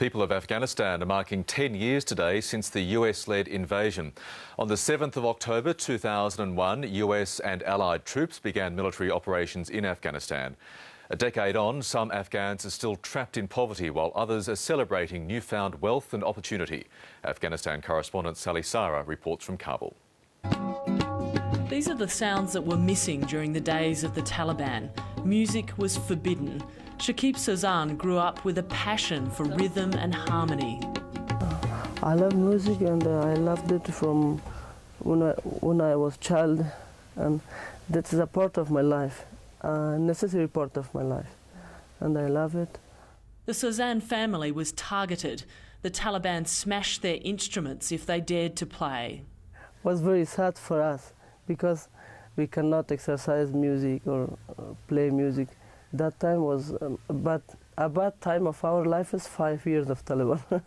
The people of Afghanistan are marking 10 years today since the US-led invasion. On the 7th of October 2001, US and allied troops began military operations in Afghanistan. A decade on, some Afghans are still trapped in poverty while others are celebrating newfound wealth and opportunity. Afghanistan correspondent Sally Sarah reports from Kabul. These are the sounds that were missing during the days of the Taliban. Music was forbidden. Shakib Sazan grew up with a passion for rhythm and harmony. I love music and I loved it from when I was a child, and that is a part of my life, a necessary part of my life, and I love it. The Sazan family was targeted. The Taliban smashed their instruments if they dared to play. It was very sad for us because we cannot exercise music or play music. That time was a bad time of our life is 5 years of Taliban.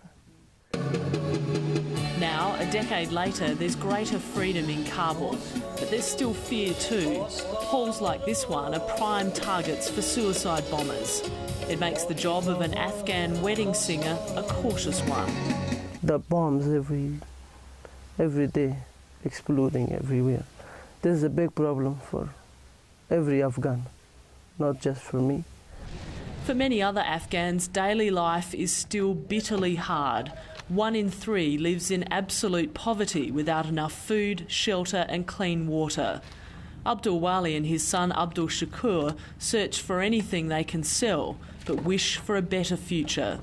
Now, a decade later, there's greater freedom in Kabul, but there's still fear too. Halls like this one are prime targets for suicide bombers. It makes the job of an Afghan wedding singer a cautious one. The bombs every day, exploding everywhere. This is a big problem for every Afghan, not just for me. For many other Afghans, daily life is still bitterly hard. 1 in 3 lives in absolute poverty without enough food, shelter and clean water. Abdul Wali and his son Abdul Shakur search for anything they can sell, but wish for a better future.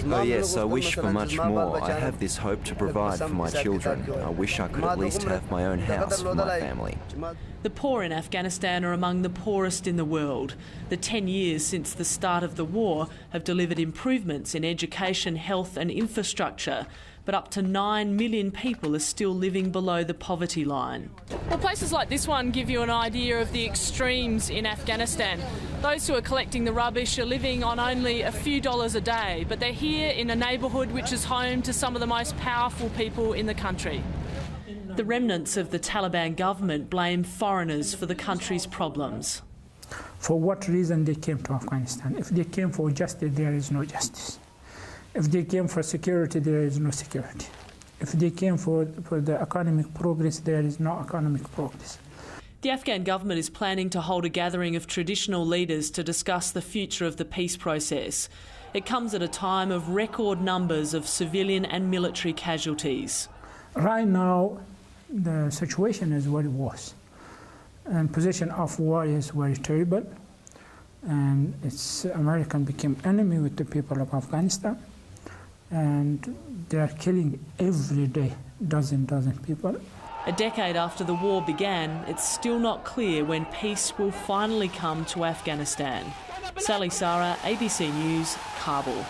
Oh yes, I wish for much more. I have this hope to provide for my children. I wish I could at least have my own house for my family. The poor in Afghanistan are among the poorest in the world. The 10 years since the start of the war have delivered improvements in education, health and infrastructure, but up to 9 million people are still living below the poverty line. Well, places like this one give you an idea of the extremes in Afghanistan. Those who are collecting the rubbish are living on only a few dollars a day, but they're here in a neighbourhood which is home to some of the most powerful people in the country. The remnants of the Taliban government blame foreigners for the country's problems. For what reason they came to Afghanistan? If they came for justice, there is no justice. If they came for security, there is no security. If they came for the economic progress, there is no economic progress. The Afghan government is planning to hold a gathering of traditional leaders to discuss the future of the peace process. It comes at a time of record numbers of civilian and military casualties. Right now, the situation is what it was. And position of war is very terrible. And American became enemy with the people of Afghanistan. And they are killing every day, dozen people. A decade after the war began, it's still not clear when peace will finally come to Afghanistan. Sally Sarah, ABC News, Kabul.